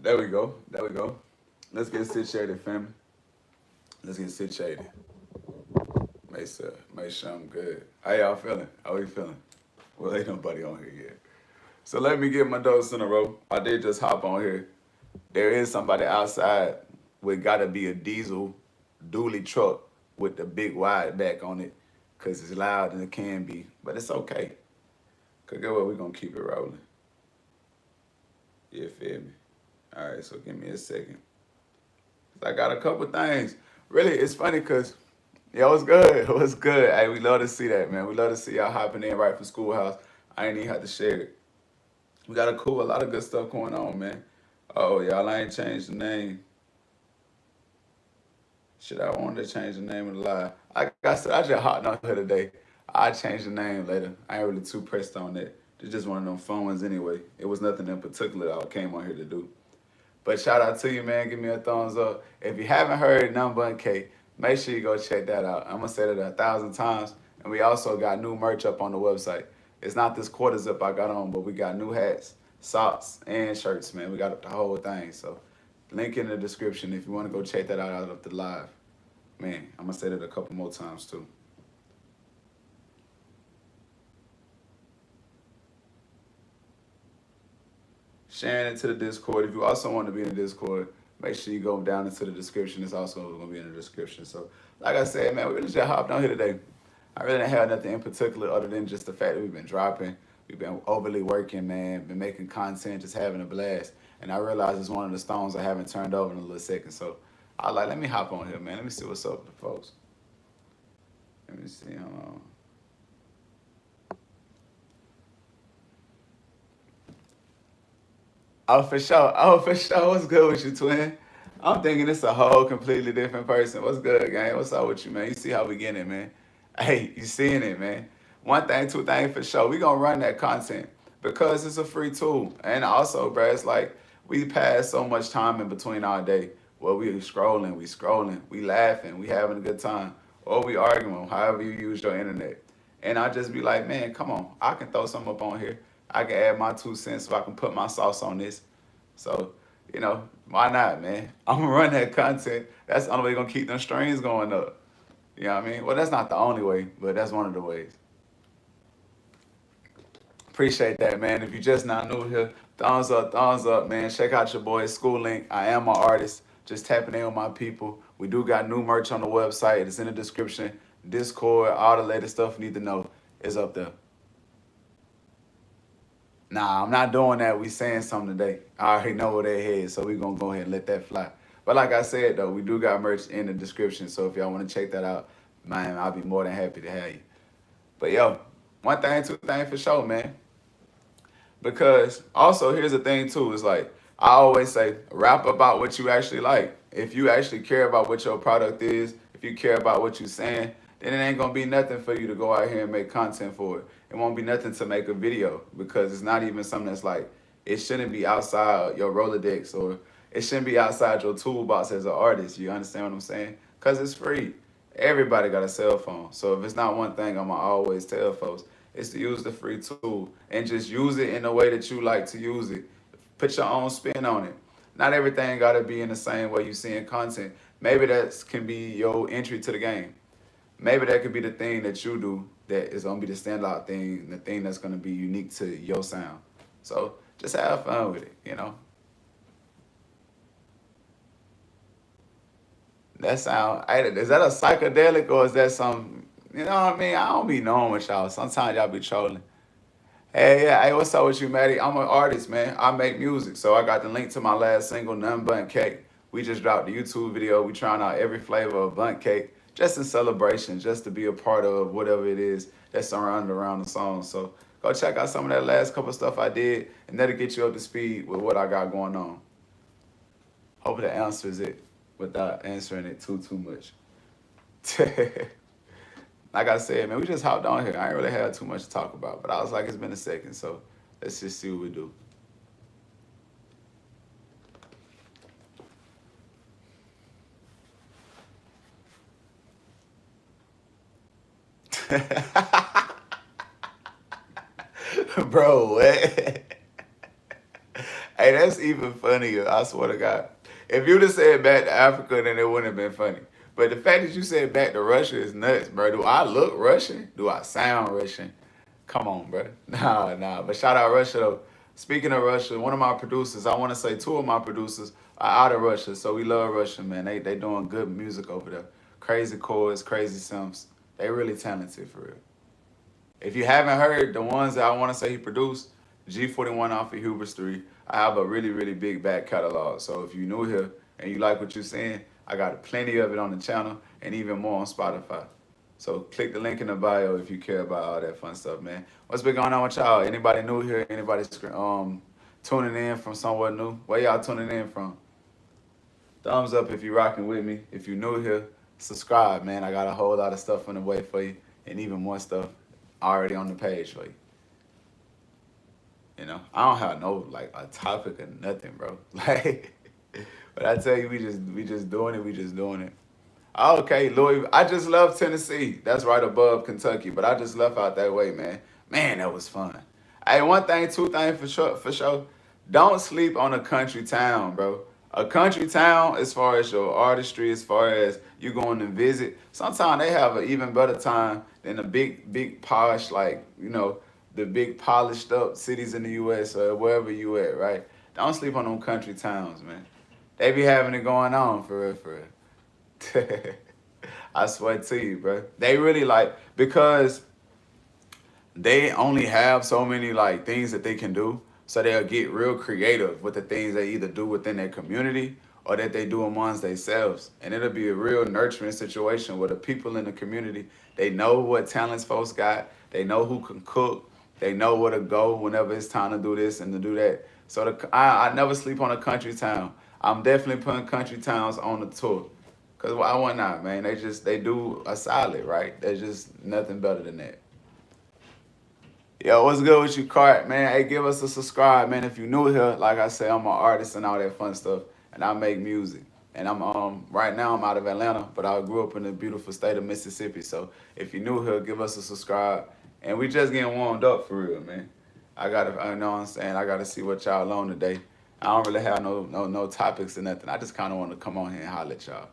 There we go. There we go. Let's get situated, family. Let's get situated. Make sure I'm good. How y'all feeling? How we feeling? Well, ain't nobody on here yet. So let me get my ducks in a row. I did just hop on here. There is somebody outside with gotta be a diesel dually truck with the big wide back on it, cause it's loud and it can be, but it's okay. Cause get what, we gonna keep it rolling. You feel me? All right, so give me a second. I got a couple things. Really, it's funny because, yeah, what's good? What's good? Hey, we love to see that, man. We love to see y'all hopping in right from schoolhouse. I ain't even have to share it. We got a lot of good stuff going on, man. Oh, y'all, I ain't changed the name. Shit, I wanted to change the name of the live. Like I said, I just hopped on here today. I change the name later. I ain't really too pressed on that. It's just one of them fun ones anyway. It was nothing in particular I came on here to do. But shout out to you, man. Give me a thumbs up. If you haven't heard Nunbuntcake, make sure you go check that out. I'm going to say that 1,000 times. And we also got new merch up on the website. It's not this quarter zip I got on, but we got new hats, socks, and shirts, man. We got the whole thing. So link in the description if you want to go check that out of the live. Man, I'm going to say that a couple more times, too. Sharing it to the Discord. If you also want to be in the Discord, make sure you go down into the description. It's also going to be in the description. So, like I said, man, we really just hopped on here today. I really didn't have nothing in particular other than just the fact that we've been dropping. We've been overly working, man. Been making content, just having a blast. And I realized it's one of the stones I haven't turned over in a little second. So, I like, let me hop on here, man. Let me see what's up with the folks. Let me see. Hold on. Oh, for sure. Oh, for sure. What's good with you, twin? I'm thinking it's a whole completely different person. What's good, gang? What's up with you, man? You see how we getting it, man? Hey, you seeing it, man? One thing, two things for sure. We gonna run that content because it's a free tool. And also, bro, it's like we pass so much time in between our day. Well, we scrolling, we laughing, we having a good time, or we arguing, however you use your internet. And I just be like, man, come on, I can throw something up on here. I can add my 2 cents so I can put my sauce on this. So, why not, man? I'm gonna run that content. That's the only way gonna keep them strings going up. You know what I mean? Well, that's not the only way, but that's one of the ways. Appreciate that, man. If you just not new here, thumbs up, man. Check out your boy Skoolinc. I am an artist. Just tapping in with my people. We do got new merch on the website. It's in the description. Discord, all the latest stuff you need to know is up there. Nah, I'm not doing that. We saying something today. I already know where they head, so we gonna go ahead and let that fly. But like I said though, we do got merch in the description. So if y'all want to check that out, man, I'll be more than happy to have you. But yo, one thing, two things for sure, man. Because also here's the thing too, is like I always say, rap about what you actually like. If you actually care about what your product is, if you care about what you're saying, then it ain't gonna be nothing for you to go out here and make content for it. It won't be nothing to make a video because it's not even something that's like it shouldn't be outside your Rolodex or it shouldn't be outside your toolbox as an artist. You understand what I'm saying? Because it's free. Everybody got a cell phone. So if it's not one thing, I'm going to always tell folks, is to use the free tool and just use it in the way that you like to use it. Put your own spin on it. Not everything got to be in the same way you see in content. Maybe that can be your entry to the game. Maybe that could be the thing that you do that is going to be the standout thing, the thing that's going to be unique to your sound. So just have fun with it. That sound, is that a psychedelic or is that some, you know what I mean? I don't be knowing with y'all. Sometimes y'all be trolling. Hey, yeah, hey, what's up with you, Maddie? I'm an artist, man. I make music. So I got the link to my last single, None Bun Cake. We just dropped the YouTube video. We trying out every flavor of Bunt Cake just in celebration, just to be a part of whatever it is that's surrounded around the song. So go check out some of that last couple stuff I did, and that'll get you up to speed with what I got going on. Hope that answers it without answering it too much. Like I said, man, we just hopped on here. I ain't really had too much to talk about, but I was like, it's been a second, so let's just see what we do. Bro, what? Hey, Hey, that's even funnier. I swear to God. If you'd have said back to Africa, then it wouldn't have been funny. But the fact that you said back to Russia is nuts, bro. Do I look Russian? Do I sound Russian? Come on, bro. Nah. But shout out Russia though. Speaking of Russia, one of my producers, I want to say two of my producers are out of Russia, so we love Russia, man. They doing good music over there. Crazy chords, crazy synths. They really talented for real. If you haven't heard the ones that I want to say he produced, G41 off of Hubris 3, I have a really, really big back catalog. So if you're new here and you like what you're seeing, I got plenty of it on the channel and even more on Spotify. So click the link in the bio if you care about all that fun stuff, man. What's been going on with y'all? Anybody new here? Anybody tuning in from somewhere new? Where y'all tuning in from? Thumbs up if you're rocking with me. If you're new here, subscribe, man. I got a whole lot of stuff on the way for you and even more stuff already on the page for you. You know, I don't have no like a topic or nothing, bro. Like, but I tell you, we just doing it. We just doing it. Okay, Louis. I just love Tennessee. That's right above Kentucky, but I just left out that way, man. Man, that was fun. Hey, one thing, two things for sure. For sure. Don't sleep on a country town, bro. A country town, as far as your artistry, as far as you going to visit, sometimes they have an even better time than the big posh, like, you know, the big polished up cities in the U.S. or wherever you at, right? Don't sleep on them country towns, man. They be having it going on, for real, for real. I swear to you, bro. They really like, because they only have so many like things that they can do. So they'll get real creative with the things they either do within their community or that they do amongst themselves. And it'll be a real nurturing situation where the people in the community, they know what talents folks got. They know who can cook. They know where to go whenever it's time to do this and to do that. So I never sleep on a country town. I'm definitely putting country towns on the tour. Because why not, man? They do a solid, right? There's just nothing better than that. Yo, what's good with you, Cart, man? Hey, give us a subscribe, man. If you're new here, like I said, I'm an artist and all that fun stuff, and I make music. And I'm right now I'm out of Atlanta, but I grew up in the beautiful state of Mississippi. So if you're new here, give us a subscribe. And we just getting warmed up for real, man. I know what I'm saying, I gotta see what y'all on today. I don't really have no topics or nothing. I just kind of want to come on here and holler at y'all.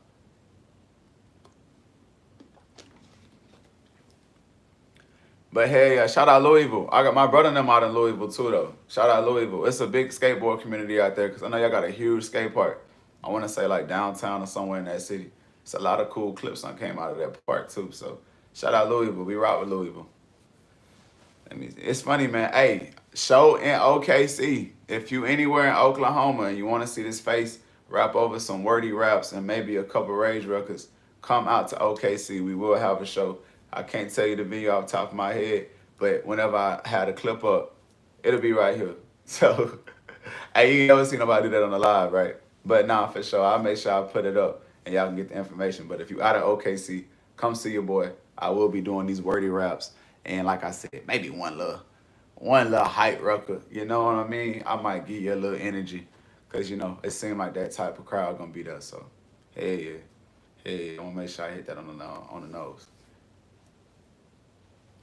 But hey, shout out Louisville. I got my brother and them out in Louisville too, though. Shout out Louisville. It's a big skateboard community out there because I know y'all got a huge skate park. I want to say like downtown or somewhere in that city. It's a lot of cool clips that came out of that park too. So shout out Louisville. We rock with Louisville. It's funny, man. Hey, show in OKC. If you anywhere in Oklahoma and you want to see this face rap over some wordy raps and maybe a couple Rage records, come out to OKC. We will have a show. I can't tell you the video off the top of my head, but whenever I had a clip up, it'll be right here. So, hey, you never seen nobody do that on the live, right? But nah, for sure, I'll make sure I put it up and y'all can get the information. But if you out of OKC, come see your boy. I will be doing these wordy raps. And like I said, maybe one little hype record. You know what I mean? I might give you a little energy. Because, you know, it seemed like that type of crowd going to be there. So, hey, I want to make sure I hit that on the nose.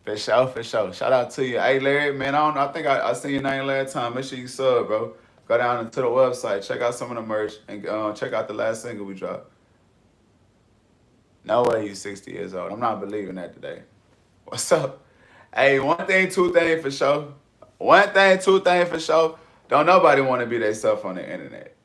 For sure, for sure. Shout out to you. Hey, Larry, man, I think I seen your name last time. Make sure you sub, bro. Go down to the website. Check out some of the merch. And check out the last single we dropped. No way you 60 years old. I'm not believing that today. What's up? Hey, one thing, two things for sure. One thing, two things for sure. Don't nobody want to be themselves on the internet.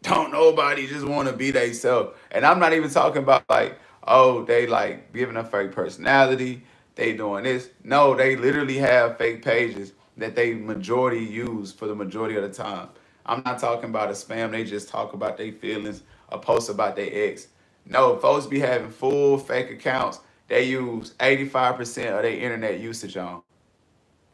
Don't nobody just want to be themselves. And I'm not even talking about like, oh, they like giving a fake personality. They doing this. No, they literally have fake pages that they majority use for the majority of the time. I'm not talking about a spam. They just talk about their feelings or post about their ex. No, folks be having full fake accounts. They use 85% of their internet usage on.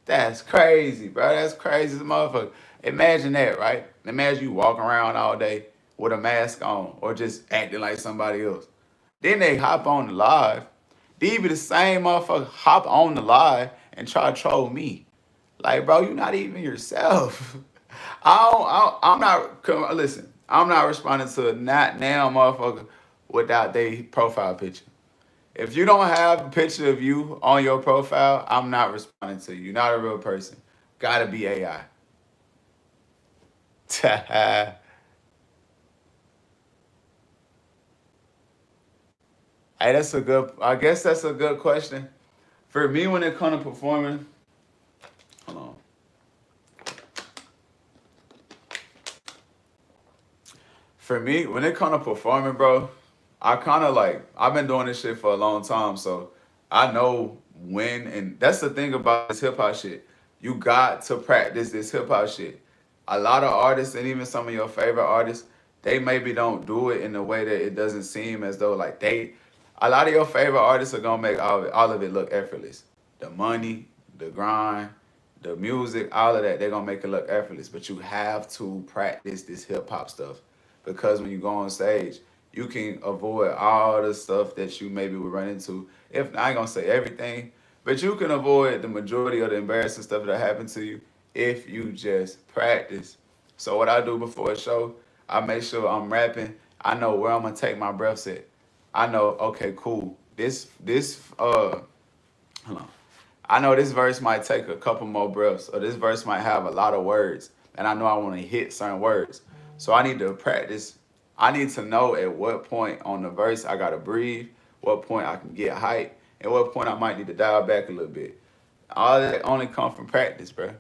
That's crazy, bro. That's crazy as a motherfucker. Imagine that, right? Imagine you walking around all day with a mask on or just acting like somebody else. Then they hop on the live. These be the same motherfucker hop on the live and try to troll me. Like, bro, you're not even yourself. I'm not, listen, I'm not responding to a not now motherfucker without their profile picture. If you don't have a picture of you on your profile, I'm not responding to you. You're not a real person. Gotta be AI. Hey, that's a good. I guess that's a good question. For me, when it comes to performing, hold on. For me, when it comes to performing, bro, I kind of like I've been doing this shit for a long time, so I know when. And that's the thing about this hip hop shit. You got to practice this hip hop shit. A lot of artists, and even some of your favorite artists, they maybe don't do it in a way that it doesn't seem as though like they. A lot of your favorite artists are gonna make all of it look effortless. The money, the grind, the music, all of that, they're gonna make it look effortless. But you have to practice this hip hop stuff because when you go on stage, you can avoid all the stuff that you maybe would run into. If I ain't gonna say everything, but you can avoid the majority of the embarrassing stuff that happened to you if you just practice. So what I do before a show, I make sure I'm rapping. I know where I'm gonna take my breaths at. I know, okay, cool. Hold on. I know this verse might take a couple more breaths, or this verse might have a lot of words, and I know I want to hit certain words. So I need to practice. I need to know at what point on the verse I gotta breathe, what point I can get hype, and what point I might need to dial back a little bit. All that only come from practice, bro.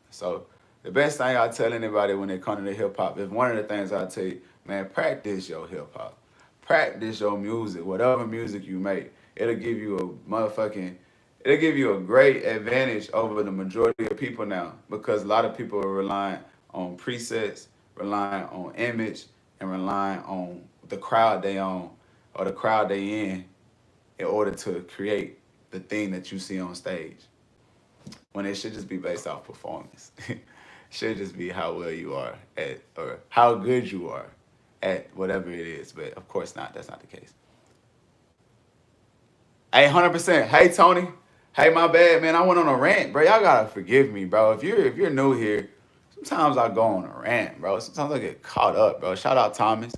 So the best thing I tell anybody when they come to hip hop is one of the things I tell you, man, practice your hip hop. Practice your music, whatever music you make. It'll give you a motherfucking it'll give you a great advantage over the majority of people now because a lot of people are relying on presets, relying on image, and relying on the crowd they own or the crowd they in order to create the thing that you see on stage. When it should just be based off performance. Should just be how well you are at or how good you are at whatever it is. But of course not. That's not the case. Hey, 100%. Hey, Tony. Hey, my bad, man. I went on a rant, bro. Y'all gotta forgive me, bro. If you're new here, sometimes I go on a rant, bro. Sometimes I get caught up, bro. Shout out Thomas.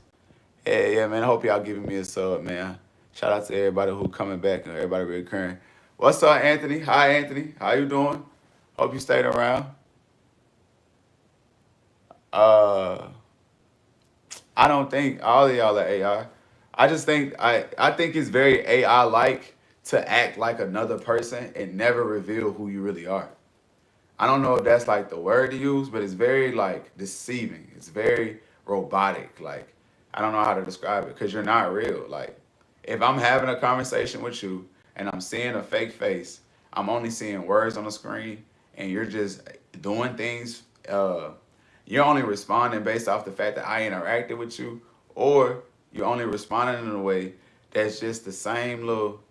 Yeah, man. I hope y'all giving me a sub, man. Shout out to everybody who coming back and everybody recurring. What's up, Anthony? Hi, Anthony. How you doing? Hope you stayed around. Uh, I don't think all of y'all are AI. I just think I think it's very AI like to act like another person and never reveal who you really are. I don't know if that's like the word to use, but it's very like deceiving. It's very robotic. Like I don't know how to describe it because you're not real. Like if I'm having a conversation with you and I'm seeing a fake face, I'm only seeing words on the screen, and you're just doing things. You're only responding based off the fact that I interacted with you, or you're only responding in a way that's just the same little,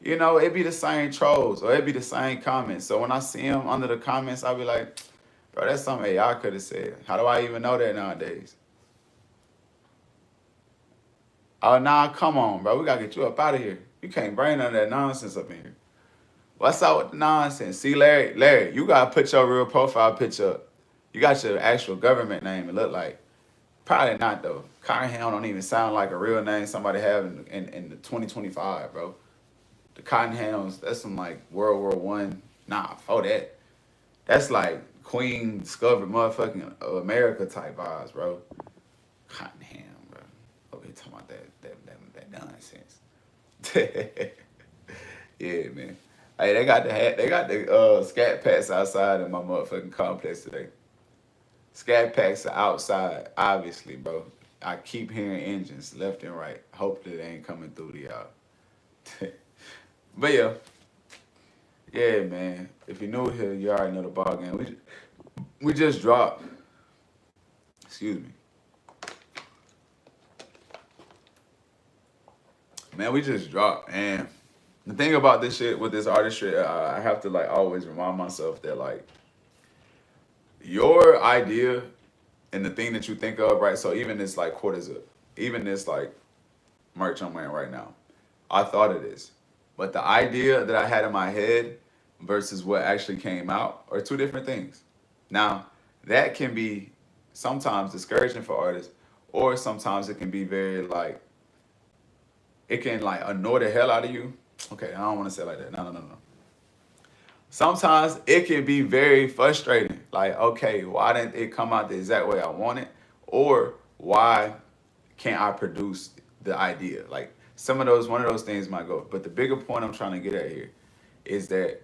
it'd be the same trolls or it'd be the same comments. So when I see them under the comments, I'll be like, bro, that's something AI could have said. How do I even know that nowadays? Oh, nah, come on, bro. We gotta get you up out of here. You can't bring none of that nonsense up in here. What's up with the nonsense? See, Larry, you gotta put your real profile picture up. You got your actual government name, it look like. Probably not though. Cottonham don't even sound like a real name somebody have in the 2025, bro. The Cottonhams, that's some like World War One. Nah, for that. That's like Queen discovered motherfucking America type vibes, bro. Cottonham, bro. Over here talking about that nonsense. Yeah, man. Hey, they got the scat packs outside in my motherfucking complex today. Scat packs are outside, obviously, bro. I keep hearing engines left and right. Hopefully they ain't coming through to y'all. But yeah, man. If you're new here, you already know the ball game. We just dropped. Excuse me, man. We just dropped, and the thing about this shit with this artistry, I have to like always remind myself that like your idea and the thing that you think of, right? So even this like quarter zip, even this like merch I'm wearing right now, I thought of this. But the idea that I had in my head versus what actually came out are two different things. Now, that can be sometimes discouraging for artists, or sometimes it can be very like, it can like annoy the hell out of you. Okay, I don't want to say it like that. No. Sometimes it can be very frustrating Like, okay, why didn't it come out the exact way I wanted? Or why can't I produce the idea? Like one of those things might go. But the bigger point I'm trying to get at here is that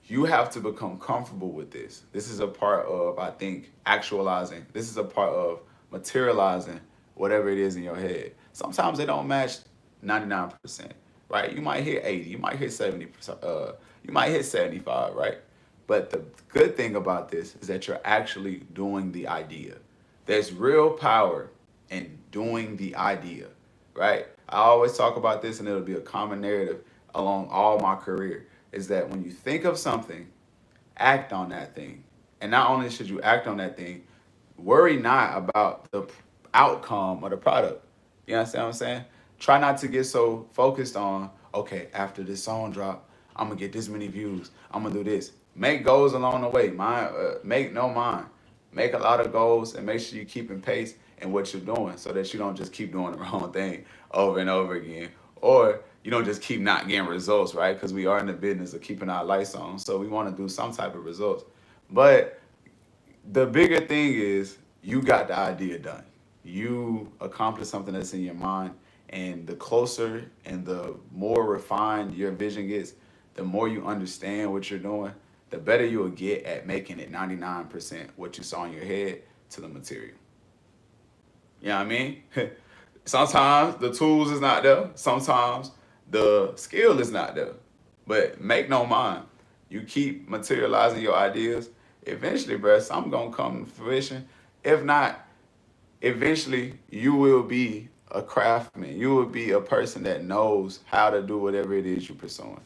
you have to become comfortable with this. This is a part of, I think, actualizing. This is a part of materializing whatever it is in your head. Sometimes they don't match 99%, right? You might hit 80, you might hit 70, you might hit 75, right? But the good thing about this is that you're actually doing the idea. There's real power in doing the idea, right? I always talk about this, and it'll be a common narrative along all my career, is that when you think of something, act on that thing. And not only should you act on that thing, worry not about the outcome of the product. You understand what I'm saying? Try not to get so focused on, okay, after this song drop, I'm gonna get this many views. I'm gonna do this. Make goals along the way. Make no mind. Make a lot of goals and make sure you keep in pace in what you're doing so that you don't just keep doing the wrong thing over and over again. Or you don't just keep not getting results, right? Because we are in the business of keeping our lights on. So we want to do some type of results. But the bigger thing is you got the idea done. You accomplished something that's in your mind. And the closer and the more refined your vision gets, the more you understand what you're doing, the better you will get at making it 99% what you saw in your head to the material. You know what I mean? Sometimes the tools is not there. Sometimes the skill is not there. But make no mind, you keep materializing your ideas. Eventually, bro, something gonna come to fruition. If not, eventually you will be a craftsman. You will be a person that knows how to do whatever it is you're pursuing.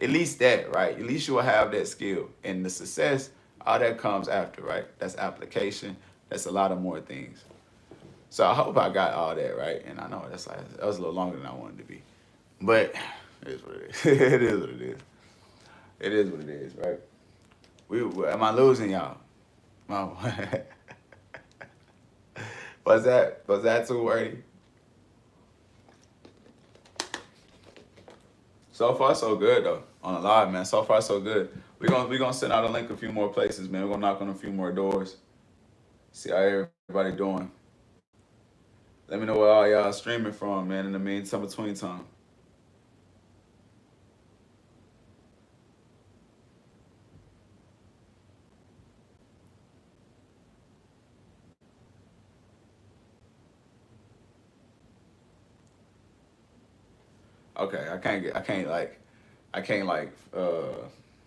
At least that, right? At least you will have that skill. And the success, all that comes after, right? That's application. That's a lot of more things. So I hope I got all that right. And I know that was a little longer than I wanted to be. But it is what it is. It is what it is. It is what it is, right? Am I losing y'all? No. Was that too wordy? So far so good though. On the live, man. So far so good. We gonna send out a link a few more places, man. We're gonna knock on a few more doors. See how everybody doing. Let me know where all y'all streaming from, man, in the meantime, between time. Okay, I can't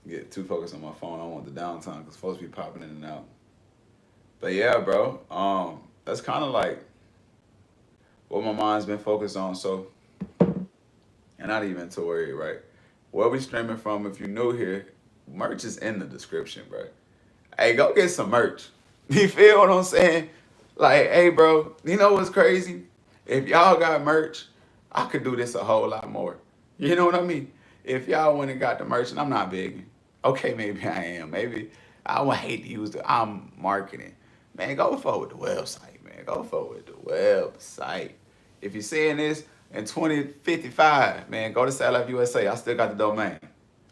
get too focused on my phone. I want the downtime because folks be popping in and out. But yeah, bro, that's kind of like what my mind's been focused on. So, and not even to worry, right? Where we streaming from? If you're new here, merch is in the description, bro. Hey, go get some merch. You feel what I'm saying? Like, hey, bro, you know what's crazy? If y'all got merch, I could do this a whole lot more. You know what I mean? If y'all went and got the merch, and I'm not begging. Okay, maybe I am. Maybe I would hate to use I'm marketing. Man, go forward the website, man. Go forward the website. If you're seeing this in 2055, man, go to Sat Life USA. I still got the domain.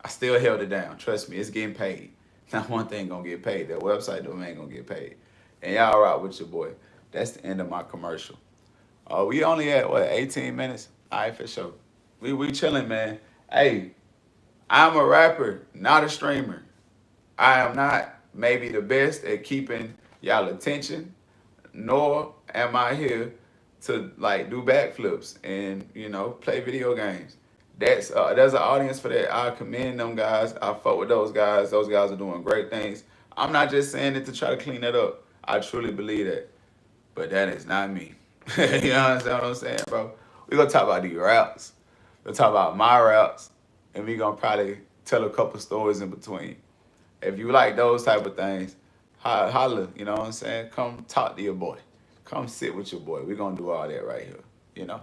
I still held it down. Trust me, it's getting paid. Not one thing gonna get paid. That website domain gonna get paid. And y'all rock with your boy. That's the end of my commercial. We only at what 18 minutes? All right, for sure. We chilling, man. Hey, I'm a rapper, not a streamer. I am not maybe the best at keeping y'all attention, nor am I here to like do backflips and play video games. There's an audience for that. I commend them guys. I fuck with those guys. Those guys are doing great things. I'm not just saying it to try to clean it up. I truly believe that, but that is not me. You understand what I'm saying, bro? We gonna talk about these routes. We'll talk about my routes, and we gonna probably tell a couple stories in between. If you like those type of things, holla, you know what I'm saying? Come talk to your boy. Come sit with your boy. We're going to do all that right here, you know?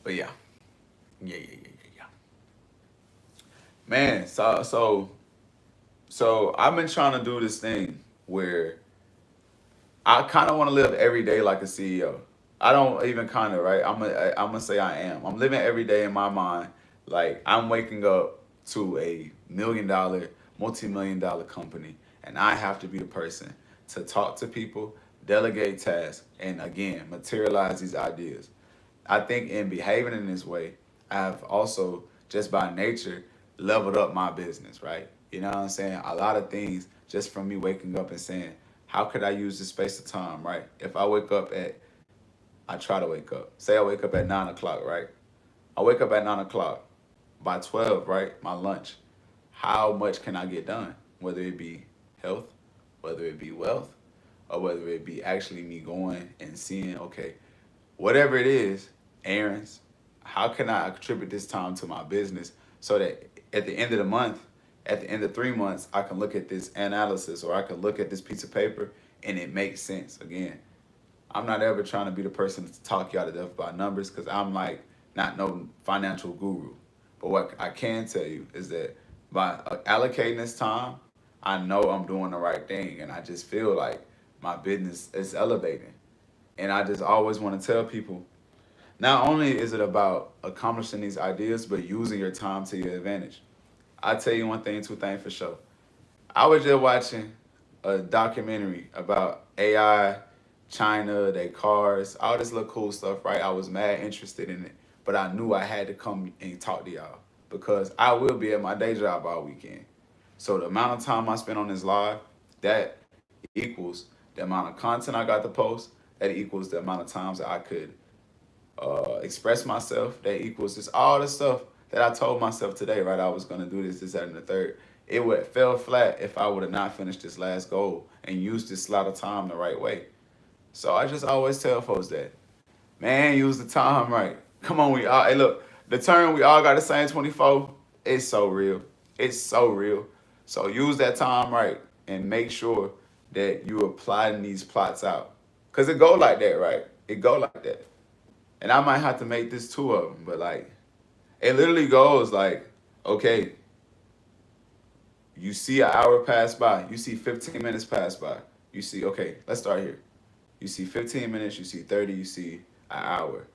But yeah. Yeah. Man, so I've been trying to do this thing where I kind of want to live every day like a CEO. I don't even kind of, right? I'm gonna say I am. I'm living every day in my mind Like I'm waking up to a $1 million, multi-million-dollar company, and I have to be the person to talk to people, delegate tasks, and again, materialize these ideas. I think in behaving in this way, I've also just by nature leveled up my business, right? You know what I'm saying? A lot of things just from me waking up and saying, how could I use this space of time, right? If I wake up at, I try to wake up. Say I wake up at 9 o'clock, right? I wake up at 9 o'clock. By 12, right? My lunch. How much can I get done? Whether it be health, whether it be wealth, or whether it be actually me going and seeing, okay, whatever it is, errands, how can I attribute this time to my business so that at the end of the month, at the end of 3 months, I can look at this analysis or I can look at this piece of paper and it makes sense. Again, I'm not ever trying to be the person to talk y'all to death about numbers because I'm like not no financial guru. But what I can tell you is that by allocating this time, I know I'm doing the right thing and I just feel like my business is elevating. And I just always want to tell people not only is it about accomplishing these ideas, but using your time to your advantage. I'll tell you one thing, two things for sure. I was just watching a documentary about AI, China, their cars, all this little cool stuff, right? I was mad interested in it, but I knew I had to come and talk to y'all because I will be at my day job all weekend. So the amount of time I spend on this live, that equals the amount of content I got to post, that equals the amount of times that I could express myself, that equals just all the stuff that I told myself today, right? I was gonna do this, this, that, and the third. It would fell flat if I would have not finished this last goal and used this slot of time the right way. So I just always tell folks that, man, use the time right. Come on, we all, hey, look, the term we all got the same 24, it's so real. It's so real. So use that time right and make sure that you applying these plots out. Because it go like that, right? It go like that. And I might have to make this two of them, but like, it literally goes like, okay, you see an hour pass by, you see 15 minutes pass by. You see, okay, let's start here. You see 15 minutes, you see 30, you see an hour.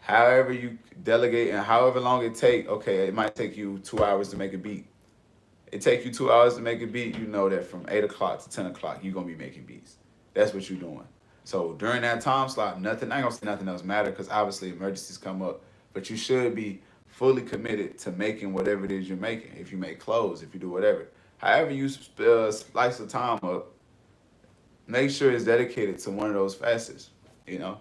However you delegate and however long it take, okay, it might take you 2 hours to make a beat. It take you 2 hours to make a beat, you know that from 8 o'clock to 10 o'clock, you're going to be making beats. That's what you're doing. So during that time slot, nothing, I ain't going to say nothing else matter because obviously emergencies come up, but you should be fully committed to making whatever it is you're making. If you make clothes, if you do whatever. However you slice the time up, make sure it's dedicated to one of those facets, you know?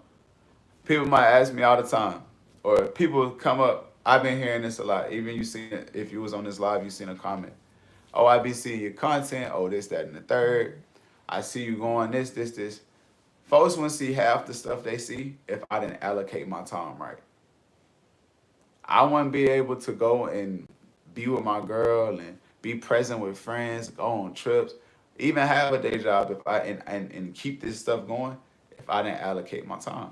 People might ask me all the time, or people come up, I've been hearing this a lot. Even you seen it, if you was on this live, you seen a comment. Oh, I be seeing your content, oh, this, that, and the third. I see you going this, this, this. Folks wouldn't see half the stuff they see if I didn't allocate my time right. I wouldn't be able to go and be with my girl and be present with friends, go on trips, even have a day job if I and keep this stuff going if I didn't allocate my time.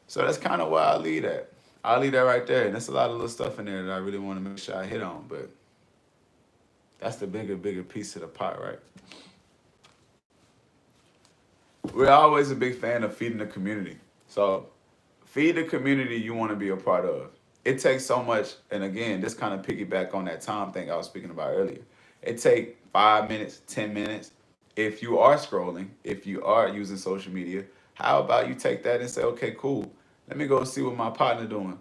So that's kind of where I leave that. I'll leave that right there. And there's a lot of little stuff in there that I really want to make sure I hit on, but that's the bigger piece of the pot, right? We're always a big fan of feeding the community. So feed the community you want to be a part of. It takes so much, and again, this kind of piggyback on that time thing I was speaking about earlier. It takes 5 minutes, 10 minutes. If you are scrolling, if you are using social media, how about you take that and say, okay, cool. Let me go see what my partner doing.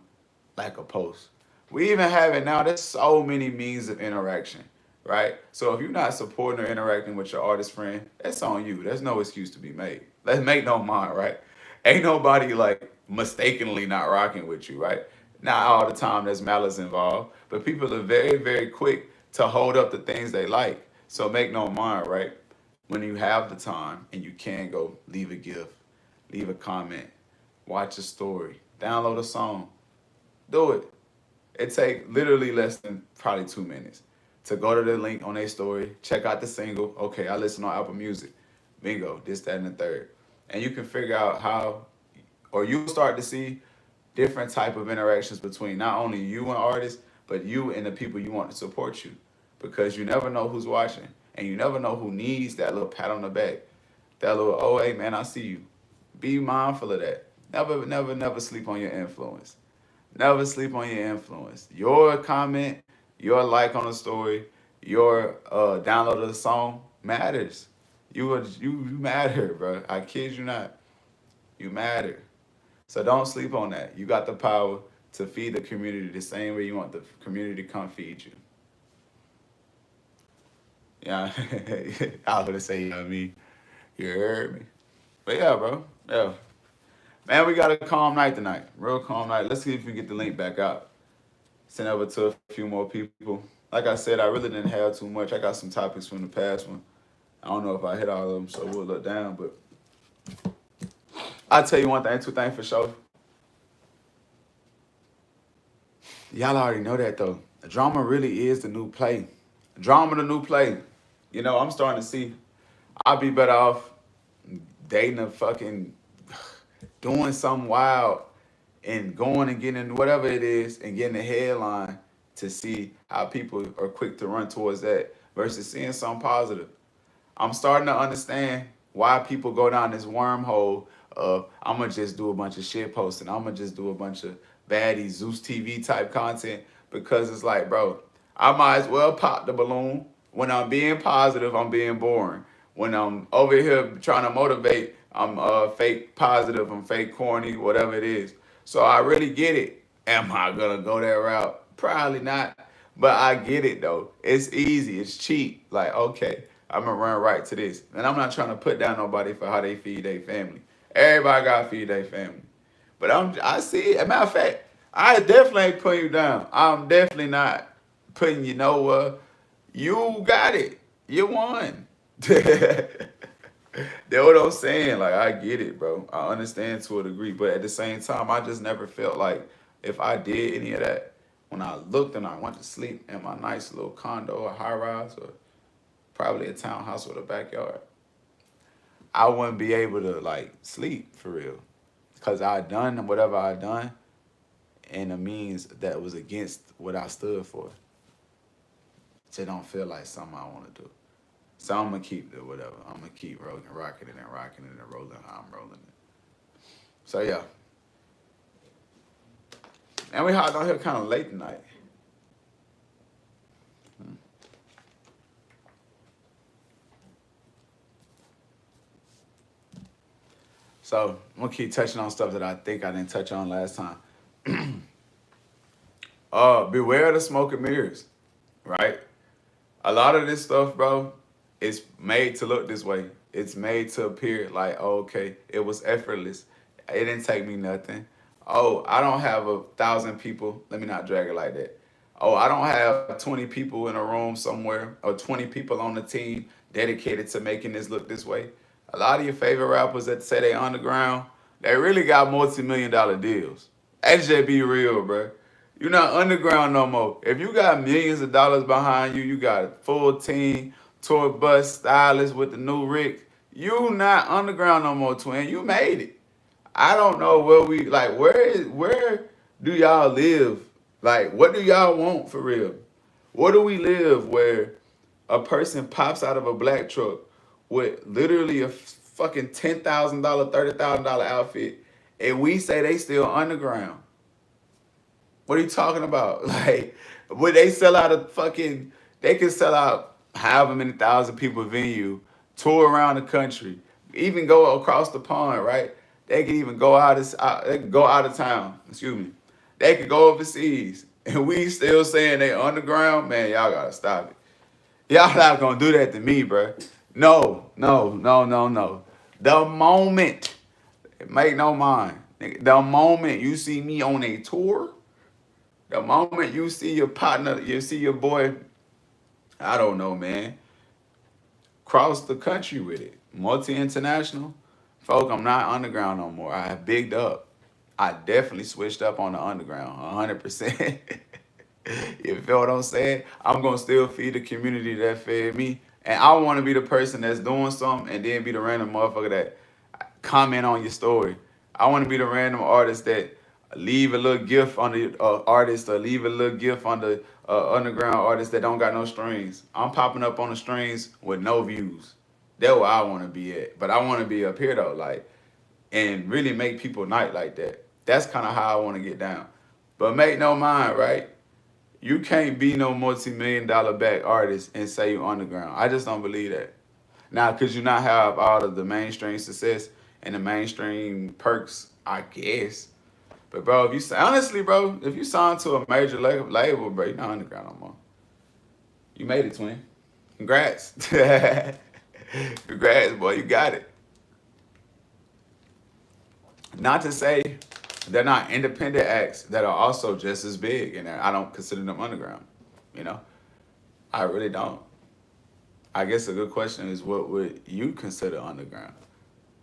Like a post. We even have it now. There's so many means of interaction, right? So if you're not supporting or interacting with your artist friend, that's on you. There's no excuse to be made. Let's make no mind, right? Ain't nobody like mistakenly not rocking with you, right? Not all the time there's malice involved, but people are very quick to hold up the things they like. So make no mind, right? When you have the time and you can go leave a gift, leave a comment, watch a story, download a song, do it. It take literally less than probably 2 minutes to go to the link on their story, check out the single. Okay, I listen on Apple Music. Bingo, this, that, and the third. And you can figure out how, or you'll start to see different type of interactions between not only you and artists, but you and the people you want to support you. Because you never know who's watching. And you never know who needs that little pat on the back. That little, oh, hey, man, I see you. Be mindful of that. Never sleep on your influence. Never sleep on your influence. Your comment, your like on a story, your download of the song matters. You matter, bro. I kid you not. You matter. So don't sleep on that. You got the power to feed the community the same way you want the community to come feed you. Yeah, I was gonna say, you know what I mean? You heard me. But yeah, bro. Yeah. Man, we got a calm night tonight. Real calm night. Let's see if we get the link back out. Send over to a few more people. Like I said, I really didn't have too much. I got some topics from the past one. I don't know if I hit all of them, so we'll look down. But I'll tell you one thing, two things for sure. Y'all already know that though. Drama really is the new play. Drama the new play. You know, I'm starting to see I'd be better off dating a fucking doing something wild and going and getting whatever it is and getting a headline to see how people are quick to run towards that versus seeing something positive. I'm starting to understand why people go down this wormhole of I'm gonna just do a bunch of shit posting. I'm gonna just do a bunch of baddie Zeus TV type content because it's like, bro, I might as well pop the balloon. When I'm being positive, I'm being boring. When I'm over here trying to motivate, I'm fake positive, I'm fake corny, whatever it is. So I really get it. Am I gonna go that route? Probably not. But I get it though. It's easy. It's cheap. Like, okay, I'm gonna run right to this. And I'm not trying to put down nobody for how they feed their family. Everybody gotta feed their family. But I see it. As a matter of fact, I definitely ain't putting you down. I'm definitely not putting you nowhere. You got it. You won. That's what I'm saying. Like, I get it, bro. I understand to a degree. But at the same time, I just never felt like if I did any of that, when I looked and I went to sleep in my nice little condo, a high rise, or probably a townhouse with a backyard, I wouldn't be able to, like, sleep for real. Because I done whatever I done and the means that was against what I stood for. It don't feel like something I want to do. So I'm gonna keep the whatever. I'm gonna keep rolling, rocking it and rolling how I'm rolling it. So yeah. And we hopped on here kind of late tonight. So I'm gonna keep touching on stuff that I think I didn't touch on last time. Beware of the smoke and mirrors, right? A lot of this stuff, bro, is made to look this way. It's made to appear like, oh, okay, it was effortless. It didn't take me nothing. Oh, I don't have 1,000 people. Let me not drag it like that. Oh, I don't have 20 people in a room somewhere or 20 people on the team dedicated to making this look this way. A lot of your favorite rappers that say they underground, they really got multi-million-dollar deals. Let's just be real, bro. You're not underground no more. If you got millions of dollars behind you, you got a full team, tour bus, stylist with the new rig. You not underground no more, twin. You made it. I don't know where we like. Where do y'all live? Like, what do y'all want for real? Where do we live where a person pops out of a black truck with literally a fucking $10,000, $30,000 outfit, and we say they still underground? What are you talking about? Like, would they sell out a fucking? They can sell out however many thousand people venue, tour around the country, even go across the pond, right? They can even go they can go out of town. Excuse me. They could go overseas, and we still saying they underground. Man, y'all gotta stop it. Y'all not gonna do that to me, bro. No, no, no, no, no. The moment, make no mind. The moment you see me on a tour, the moment you see your partner, you see your boy, I don't know, man, cross the country with it. Multi-international. Folk, I'm not underground no more. I have bigged up. I definitely switched up on the underground, 100%. You feel what I'm saying? I'm going to still feed the community that fed me. And I want to be the person that's doing something and then be the random motherfucker that comment on your story. I want to be the random artist that leave a little gift on the artist or leave a little gift on the underground artist that don't got no strings. I'm popping up on the strings with no views. That's where I want to be at. But I want to be up here though, like, and really make people night like that. That's kind of how I want to get down. But make no mind, right? You can't be no multi-million-dollar back artist and say you underground. I just don't believe that. Now, could you not have all of the mainstream success and the mainstream perks? I guess. But bro, if you honestly, bro, if you sign to a major label, bro, you're not underground no more. You made it, twin. Congrats. Congrats, boy. You got it. Not to say they're not independent acts that are also just as big, and I don't consider them underground. You know, I really don't. I guess a good question is, what would you consider underground?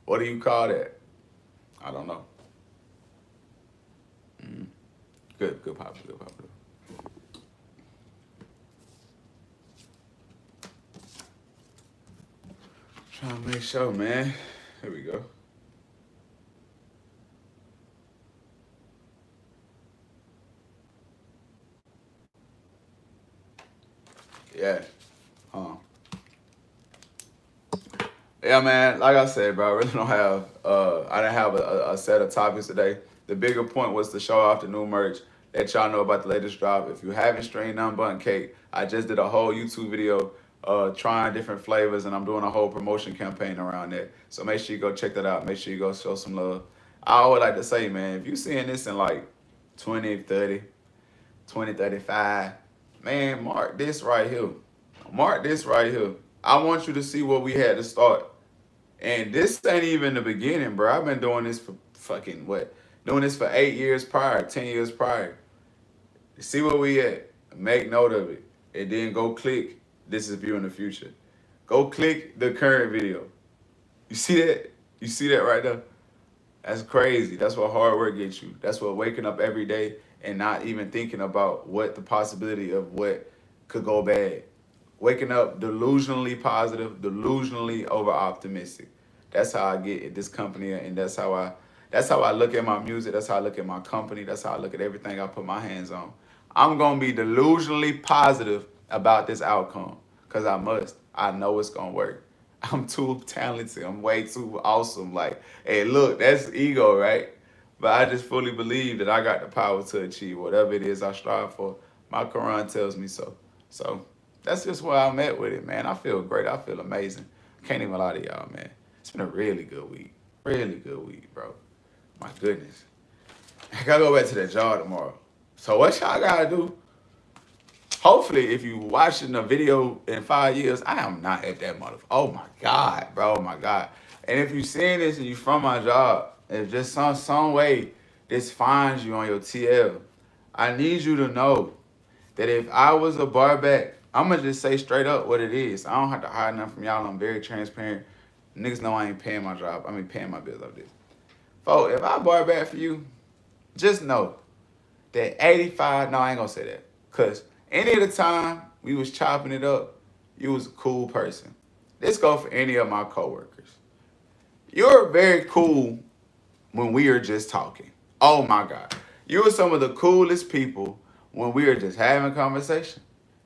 What do you call that? I don't know. Mm-hmm. Good pop, good pop. Trying to make sure, man. Here we go. Yeah. Yeah, man. Like I said, bro, I really don't have. I didn't have a set of topics today. The bigger point was to show off the new merch, let y'all know about the latest drop. If you haven't streamed Nunbuntcake, I just did a whole YouTube video trying different flavors, and I'm doing a whole promotion campaign around that. So make sure you go check that out. Make sure you go show some love. I always like to say, man, if you seeing this in like 2030, 2035, man, mark this right here. Mark this right here. I want you to see what we had to start. And this ain't even the beginning, bro. I've been doing this for fucking what? Doing this for 8 years prior, 10 years prior. See where we at. Make note of it. And then go click This Is View in the Future. Go click the current video. You see that? You see that right there? That's crazy. That's what hard work gets you. That's what waking up every day and not even thinking about what the possibility of what could go bad. Waking up delusionally positive, delusionally over optimistic. That's how I get at this company, and that's how I look at my music. That's how I look at my company. That's how I look at everything I put my hands on. I'm gonna be delusionally positive about this outcome because I must. I know it's gonna work. I'm too talented. I'm way too awesome. Like, hey, look, that's ego, right? But I just fully believe that I got the power to achieve whatever it is I strive for. My Quran tells me so. So that's just where I'm at with it, man. I feel great. I feel amazing. Can't even lie to y'all, man. It's been a really good week. Really good week, bro. My goodness. I gotta go back to that job tomorrow. So what y'all gotta do? Hopefully, if you watching the video in 5 years, I am not at that motherfucker. Oh my God, bro. Oh my God. And if you seeing this and you from my job, if just some way this finds you on your TL, I need you to know that if I was a barback, I'm gonna just say straight up what it is. I don't have to hide nothing from y'all. I'm very transparent. Niggas know I ain't paying my job. I mean paying my bills of this. Folks, if I barback for you, just know that 85, no, I ain't gonna say that. Cause any of the time we was chopping it up, you was a cool person. This go for any of my coworkers. You're very cool when we are just talking. Oh my God. You are some of the coolest people when we are just having conversation.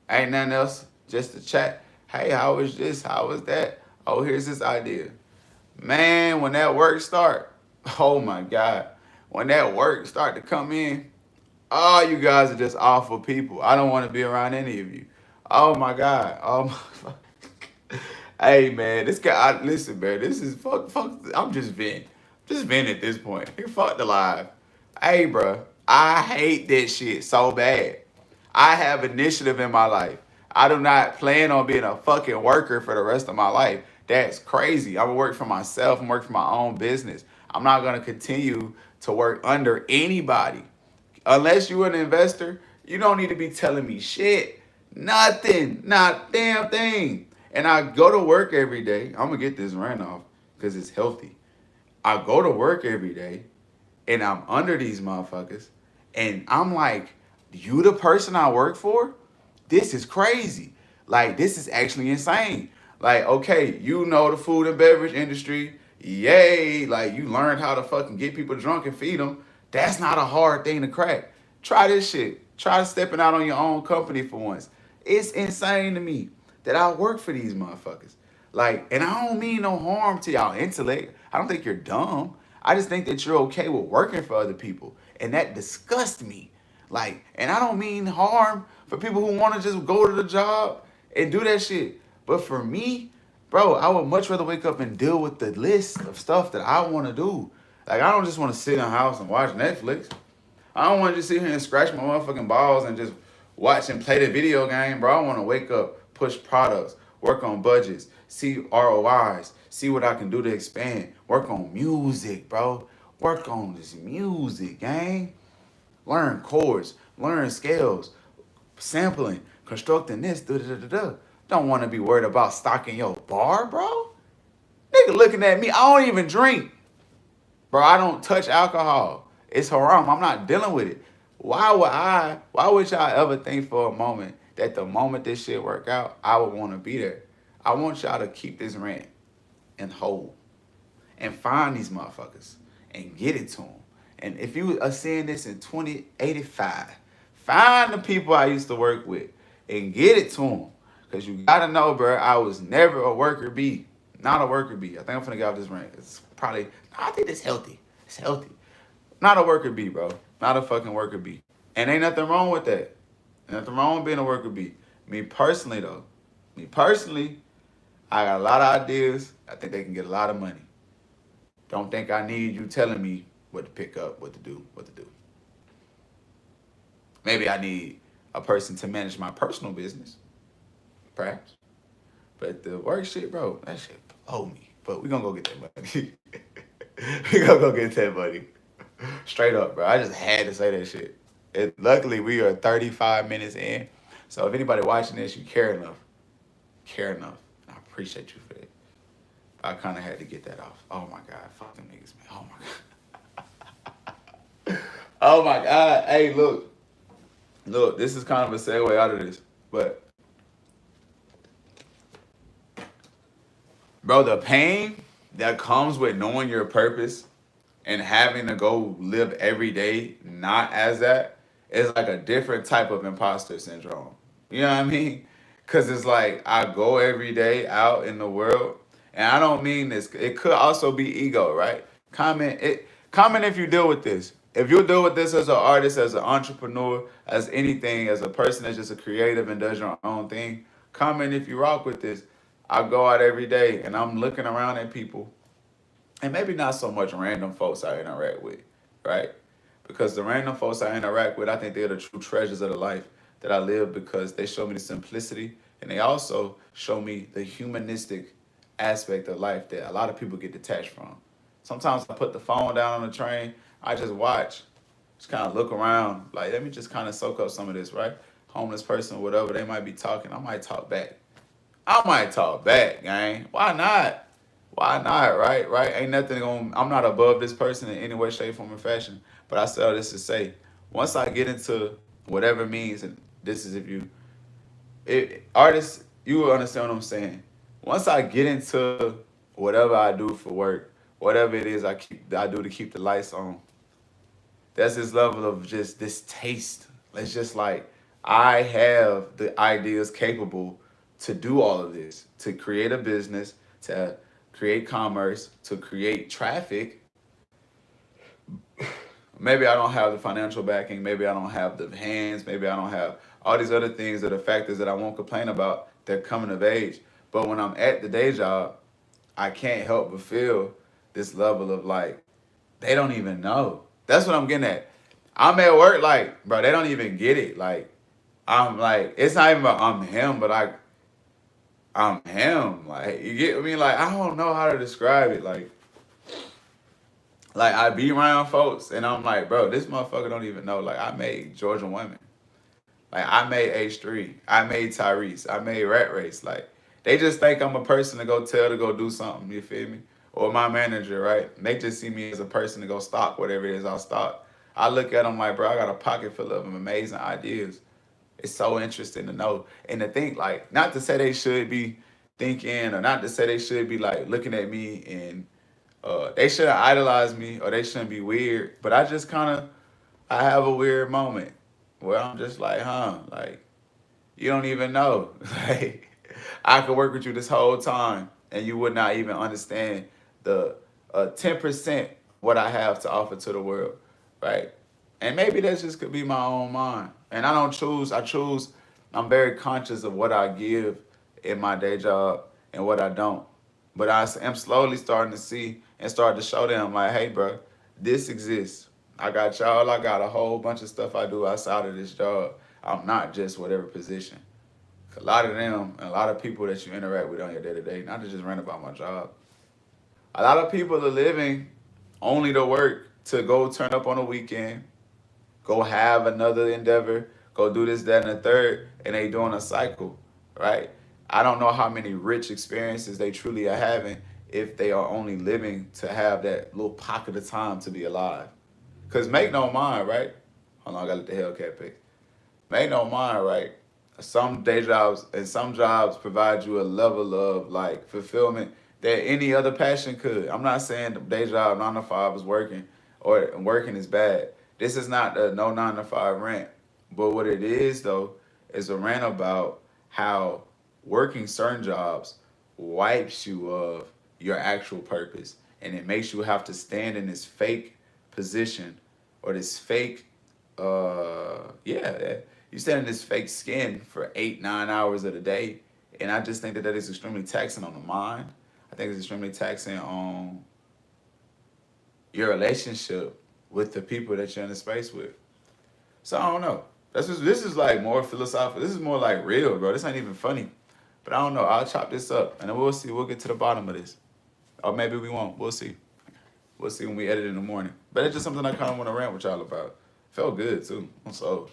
Ain't nothing else, just to chat. Hey, how was this? How was that? Oh, here's this idea. Man, when that work start, oh my God. When that work start to come in, oh, you guys are just awful people. I don't want to be around any of you. Oh my God. Oh my. Hey man, this guy. Listen, man. This is fuck. I'm just venting. Just venting at this point. Fuck the live. Hey, bro. I hate that shit so bad. I have initiative in my life. I do not plan on being a fucking worker for the rest of my life. That's crazy. I'm gonna work for myself. I'm working for my own business. I'm not gonna continue to work under anybody. Unless you're an investor, you don't need to be telling me shit. Nothing. Not a damn thing. And I go to work every day. I'm going to get this rant off because it's healthy. I go to work every day and I'm under these motherfuckers. And I'm like, you the person I work for? This is crazy. Like, this is actually insane. Like, okay, you know the food and beverage industry. Yay. Like, you learned how to fucking get people drunk and feed them. That's not a hard thing to crack. Try this shit. Try stepping out on your own company for once. It's insane to me that I work for these motherfuckers. Like, and I don't mean no harm to y'all intellect. I don't think you're dumb. I just think that you're okay with working for other people. And that disgusts me. Like, and I don't mean harm for people who want to just go to the job and do that shit. But for me, bro, I would much rather wake up and deal with the list of stuff that I want to do. Like, I don't just want to sit in the house and watch Netflix. I don't want to just sit here and scratch my motherfucking balls and just watch and play the video game, bro. I want to wake up, push products, work on budgets, see ROIs, see what I can do to expand, work on music, bro. Work on this music, gang. Learn chords, learn scales, sampling, constructing this, da da da da. Don't want to be worried about stocking your bar, bro. Nigga looking at me, I don't even drink. Bro, I don't touch alcohol. It's haram. I'm not dealing with it. Why would y'all ever think for a moment that the moment this shit work out, I would want to be there? I want y'all to keep this rent and hold and find these motherfuckers and get it to them. And if you are seeing this in 2085, find the people I used to work with and get it to them. Because you got to know, bro, I was never a worker bee. Not a worker bee. I think I'm finna get off this rant. It's probably, I think it's healthy. It's healthy. Not a worker bee, bro. Not a fucking worker bee. And ain't nothing wrong with that. Ain't nothing wrong with being a worker bee. Me personally, though. Me personally, I got a lot of ideas. I think they can get a lot of money. Don't think I need you telling me what to pick up, what to do, what to do. Maybe I need a person to manage my personal business. Perhaps. But the work shit, bro, that shit blow me. But we gonna go get that money. We gonna go get that money. Straight up, bro. I just had to say that shit. Luckily, we are 35 minutes in. So if anybody watching this, you care enough. I appreciate you for that. I kind of had to get that off. Oh my God. Fuck them niggas, man. Oh my God. Oh my God. Hey, look. Look, this is kind of a segue out of this. But, bro, the pain that comes with knowing your purpose and having to go live every day not as that is like a different type of imposter syndrome. You know what I mean? Because it's like I go every day out in the world, and I don't mean this. It could also be ego, right? Comment if you deal with this. If you deal with this as an artist, as an entrepreneur, as anything, as a person that's just a creative and does your own thing, comment if you rock with this. I go out every day and I'm looking around at people, and maybe not so much random folks I interact with, right? Because the random folks I interact with, I think they're the true treasures of the life that I live, because they show me the simplicity and they also show me the humanistic aspect of life that a lot of people get detached from. Sometimes I put the phone down on the train, I just watch, just kind of look around, like, let me just kind of soak up some of this, right? Homeless person, whatever, they might be talking, I might talk back. Gang. Why not? Why not, right? Right? Ain't nothing going, I'm not above this person in any way, shape, form, or fashion. But I say all this to say, once I get into whatever means, and this is if you, artists, you will understand what I'm saying. Once I get into whatever I do for work, whatever it is I do to keep the lights on, that's this level of just this taste. It's just like I have the ideas capable to do all of this, to create a business, to create commerce, to create traffic. Maybe I don't have the financial backing. Maybe I don't have the hands. Maybe I don't have all these other things that are factors that I won't complain about. They're coming of age. But when I'm at the day job, I can't help but feel this level of like, they don't even know. That's what I'm getting at. I'm at work like, bro, they don't even get it. Like, I'm like, it's not even about I'm him, but I'm him. Like, you get me? Like, I don't know how to describe it. Like I be around folks and I'm like, bro, this motherfucker don't even know. Like, I made Georgia Women. Like, I made H3. I made Tyrese. I made Rat Race. Like, they just think I'm a person to go tell to go do something. You feel me? Or my manager, right? They just see me as a person to go stock whatever it is I'll stock. I look at them like, bro, I got a pocket full of them amazing ideas. It's so interesting to know and to think, like, not to say they should be thinking, or not to say they should be like looking at me and they shouldn't idolize me, or they shouldn't be weird. But I just kind of, I have a weird moment where I'm just like, like, you don't even know. Like, I could work with you this whole time and you would not even understand the 10% what I have to offer to the world, right? And maybe that just could be my own mind. And I don't choose. I'm very conscious of what I give in my day job and what I don't. But I am slowly starting to see and start to show them like, hey, bro, this exists. I got y'all. I got a whole bunch of stuff I do outside of this job. I'm not just whatever position. A lot of them and a lot of people that you interact with on your day to day, not to just rant about my job. A lot of people are living only to work to go turn up on a weekend, go have another endeavor, go do this, that, and the third, and they doing a cycle, right? I don't know how many rich experiences they truly are having if they are only living to have that little pocket of time to be alive. Cause make no mind, right? Hold on, I gotta let the Hellcat pick. Make no mind, right? Some day jobs and some jobs provide you a level of like fulfillment that any other passion could. I'm not saying the day job 9 to 5 is working or working is bad. This is not a no 9 to 5 rant. But what it is though is a rant about how working certain jobs wipes you of your actual purpose and it makes you have to stand in this fake position or this fake you stand in this fake skin for 8 9 hours of the day, and I just think that that is extremely taxing on the mind. I think it's extremely taxing on your relationship with the people that you're in the space with. So I don't know. This is like more philosophical. This is more like real, bro. This ain't even funny. But I don't know. I'll chop this up and then we'll see. We'll get to the bottom of this. Or maybe we won't. We'll see. We'll see when we edit in the morning. But it's just something I kind of want to rant with y'all about. Felt good too. I'm so,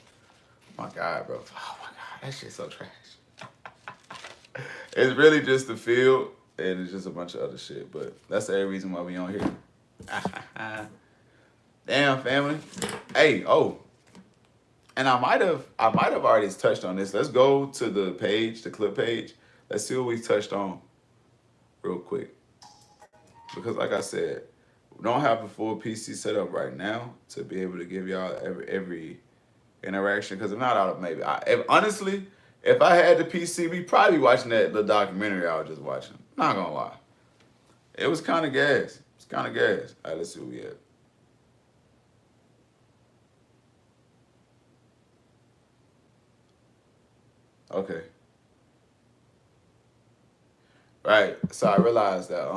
my God, bro. Oh my God, that shit's so trash. It's really just the field and it's just a bunch of other shit. But that's the only reason why we on here. Damn, family. Hey, oh. And I might have already touched on this. Let's go to the page, the clip page. Let's see what we touched on real quick. Because like I said, we don't have a full PC set up right now to be able to give y'all every interaction. Because if not, honestly, if I had the PC, we probably watching that the documentary I was just watching. Not gonna lie, it was kind of gas. It's kind of gas. All right, let's see what we at. Okay. Right. So I realized that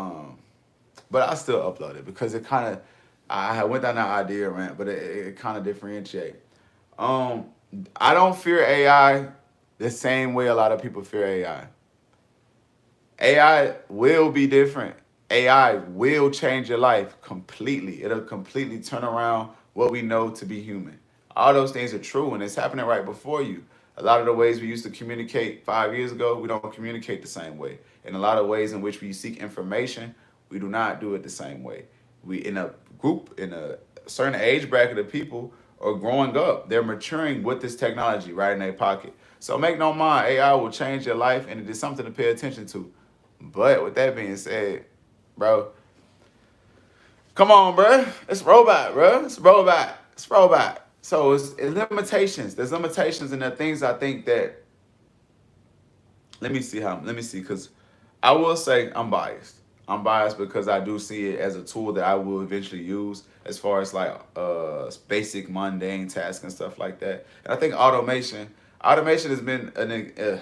but I still upload it because it kind of I went down that idea rant, but it kind of differentiate. Um, I don't fear AI the same way a lot of people fear AI. AI will be different. AI will change your life completely. It'll completely turn around what we know to be human. All those things are true, and it's happening right before you. A lot of the ways we used to communicate 5 years ago, we don't communicate the same way. In a lot of ways in which we seek information, we do not do it the same way. We in a group, in a certain age bracket of people are growing up. They're maturing with this technology right in their pocket. So make no mind, AI will change your life, and it is something to pay attention to. But with that being said, bro, come on, bro. It's robot, bro. It's robot. It's robot. So it's limitations. There's limitations, and there are things I think that. Let me see, because I will say I'm biased. I'm biased because I do see it as a tool that I will eventually use as far as like basic mundane tasks and stuff like that. And I think automation has been an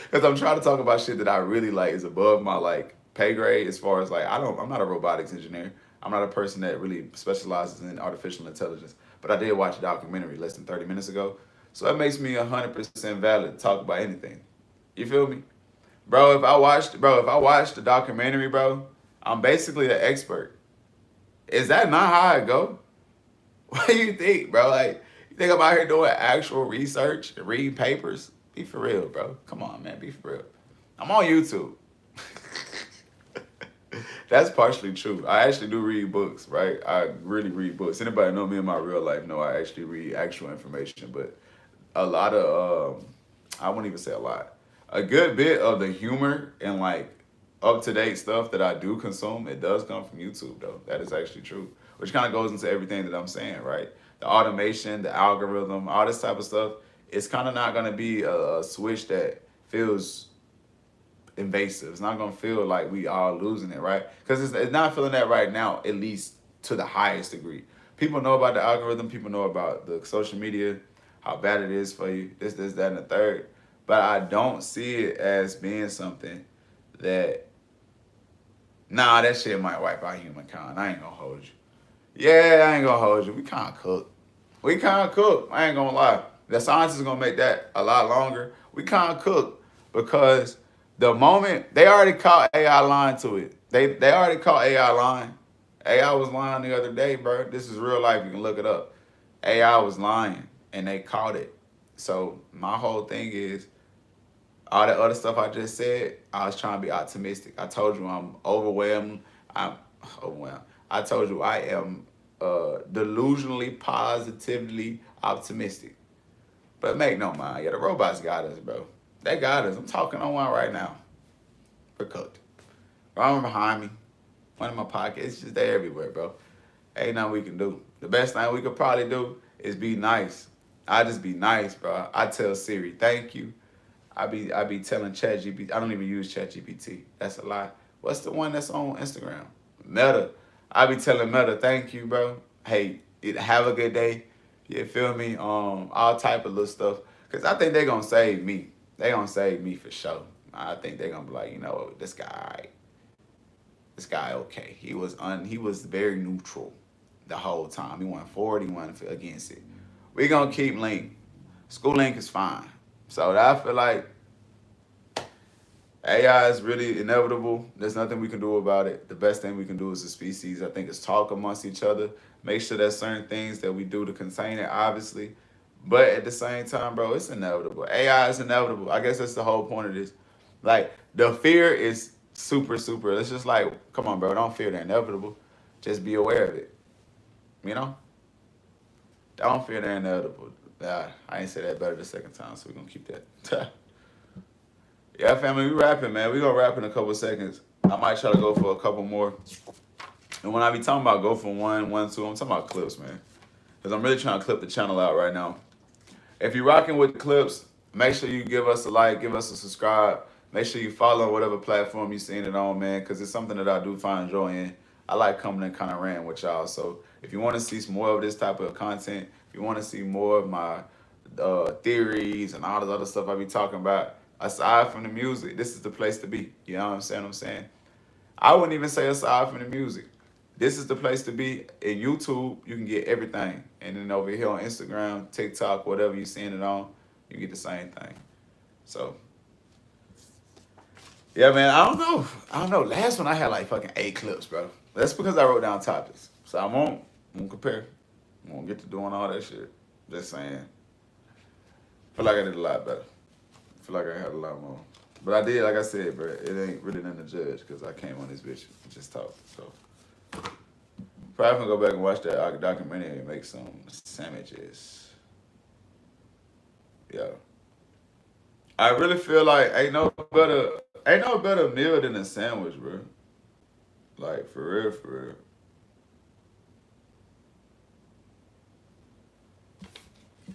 because I'm trying to talk about shit that I really like is above my like pay grade as far as like I'm not a robotics engineer. I'm not a person that really specializes in artificial intelligence. But I did watch a documentary less than 30 minutes ago. So that makes me 100% valid to talk about anything. You feel me? If I watched the documentary, bro, I'm basically an expert. Is that not how I go? What do you think, bro? Like, you think I'm out here doing actual research and reading papers? Be for real, bro. Come on, man. Be for real. I'm on YouTube. That's partially true. I actually do read books, right? I really read books. Anybody know me in my real life know I actually read actual information. But a lot of, I wouldn't even say a lot. A good bit of the humor and like up-to-date stuff that I do consume, it does come from YouTube, though. That is actually true. Which kind of goes into everything that I'm saying, right? The automation, the algorithm, all this type of stuff. It's kind of not going to be a switch that feels invasive. It's not going to feel like we are losing it, right? Because it's not feeling that right now, at least to the highest degree. People know about the algorithm. People know about the social media, how bad it is for you. This, that, and the third. But I don't see it as being something that, nah, that shit might wipe out humankind. I ain't gonna hold you. Yeah, I ain't gonna hold you. We can't cook. We can't cook. I ain't gonna lie. The science is gonna make that a lot longer. We can't cook because the moment they already caught AI lying to it. They already caught AI lying. AI was lying the other day, bro. This is real life. You can look it up. AI was lying and they caught it. So my whole thing is all that other stuff I just said, I was trying to be optimistic. I told you I'm overwhelmed. I'm overwhelmed. I told you I am delusionally, positively optimistic. But make no mind, yeah, the robots got us, bro. They got us. I'm talking on one right now. We're cooked. Right behind me, one in my pocket. It's just there everywhere, bro. Ain't nothing we can do. The best thing we could probably do is be nice. I just be nice, bro. I tell Siri, thank you. I be telling ChatGPT. I don't even use ChatGPT. That's a lie. What's the one that's on Instagram? Meta. I be telling Meta, thank you, bro. Hey, have a good day. You feel me? All type of little stuff. Cause I think they gonna save me. They gonna save me for sure. I think they gonna be like, you know, this guy, okay. He was very neutral the whole time. He went forward. He went against it. We gonna keep Link. Skoolinc is fine. So I feel like AI is really inevitable. There's nothing we can do about it. The best thing we can do as a species, I think, is talk amongst each other. Make sure there's certain things that we do to contain it, obviously. But at the same time, bro, it's inevitable. AI is inevitable. I guess that's the whole point of this. Like, the fear is super, super. It's just like, come on, bro, don't fear the inevitable. Just be aware of it. You know? Don't fear the inevitable. I ain't say that better the second time, so we're going to keep that. Yeah, family, we rapping, man. We gonna rap in a couple seconds. I might try to go for a couple more. And when I be talking about go for one, two, I'm talking about clips, man. Because I'm really trying to clip the channel out right now. If you're rocking with the clips, make sure you give us a like, give us a subscribe. Make sure you follow whatever platform you're seeing it on, man, because it's something that I do find joy in. I like coming and kind of ranting with y'all. So if you want to see some more of this type of content, if you want to see more of my theories and all this other stuff I be talking about, aside from the music, this is the place to be. You know what I'm saying? I wouldn't even say aside from the music. This is the place to be. In YouTube, you can get everything. And then over here on Instagram, TikTok, whatever you're seeing it on, you get the same thing. So, yeah, man, I don't know. Last one I had like fucking 8 clips, bro. That's because I wrote down topics. So I won't compare. I won't get to doing all that shit. Just saying. Feel like I did a lot better. Feel like I had a lot more. But I did, like I said, bro, it ain't really nothing to judge because I came on this bitch and just talk. So probably gonna go back and watch that documentary and make some sandwiches. Yeah. I really feel like ain't no better meal than a sandwich, bro. Like for real, for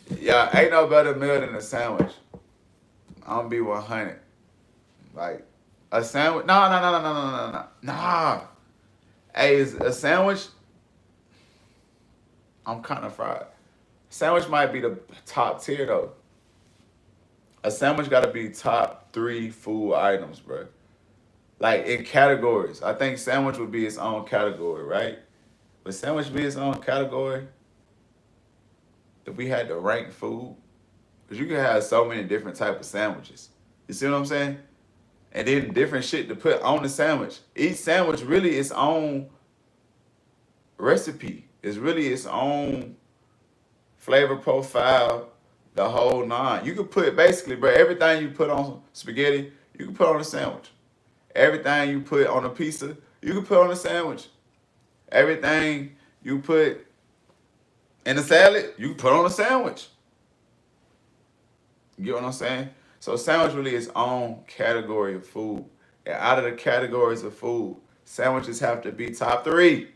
real. Yeah, ain't no better meal than a sandwich. I'm gonna be 100. Like a sandwich. No. Nah. Hey, is a sandwich? I'm kind of fried. Sandwich might be the top tier though. A sandwich got to be top 3 food items, bro. Like in categories. I think sandwich would be its own category, right? But sandwich be its own category. If we had to rank food, because you can have so many different type of sandwiches. You see what I'm saying? And then different shit to put on the sandwich. Each sandwich really its own recipe. It's really its own flavor profile, the whole nine. You could put basically, bro, everything you put on spaghetti, you can put on a sandwich. Everything you put on a pizza, you can put on a sandwich. Everything you put in a salad, you can put on a sandwich. You get what I'm saying? So sandwich really is its own category of food. And out of the categories of food, sandwiches have to be top 3.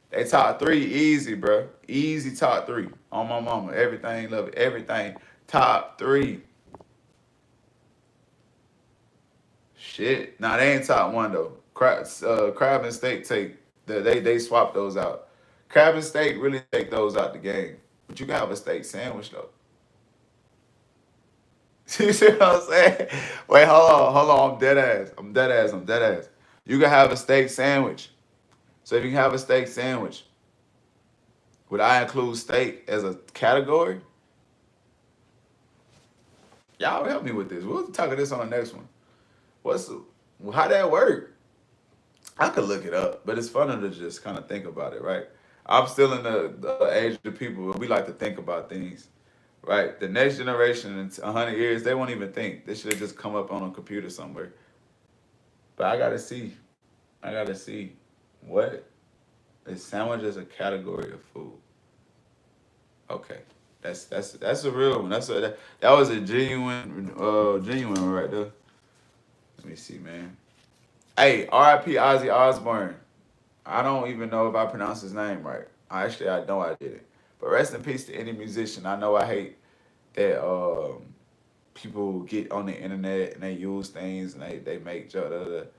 They top 3 easy, bro. Easy top 3. On my mama. Everything, love it. Everything. Top 3. Shit. Nah, they ain't top 1 though. Crab and steak take. They swapped those out. Crab and steak really take those out the game. But you can have a steak sandwich though. You see what I'm saying? Wait, hold on. I'm dead ass. I'm dead ass. You can have a steak sandwich. So if you can have a steak sandwich, would I include steak as a category? Y'all help me with this. We'll talk of this on the next one. What's how that work? I could look it up, but it's funner to just kind of think about it, right? I'm still in the age of the people where we like to think about things, right? The next generation in 100 years, they won't even think. They should have just come up on a computer somewhere. But I gotta see. I gotta see what is sandwich as a category of food. Okay, that's a real one. That was a genuine one right there. Let me see, man. Hey, R.I.P. Ozzy Osbourne. I don't even know if I pronounced his name right. I know I didn't. But rest in peace to any musician. I know I hate that people get on the internet and they use things and they make jokes.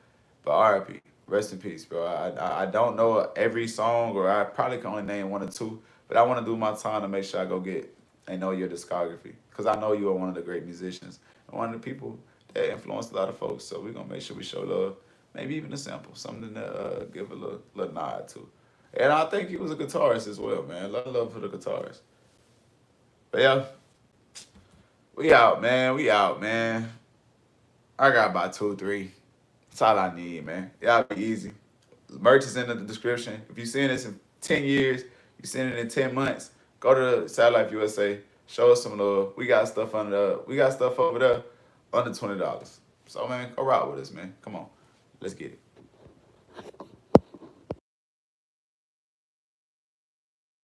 But R.I.P. Rest in peace, bro. I don't know every song, or I probably can only name one or two. But I want to do my time to make sure I go get and know your discography, because I know you are one of the great musicians and one of the people that influenced a lot of folks. So we're gonna make sure we show love, maybe even a sample, something to give a little nod to. And I think he was a guitarist as well, man. A lot of love for the guitarist. But yeah, we out, man. We out, man. I got about 2, 3. That's all I need, man. Y'all be easy. Merch is in the description. If you're seeing this in 10 years, you're seeing it in 10 months, go to Satellite USA, show us some love. We got stuff over there under $20. So man, go rock with us, man. Come on. Let's get it.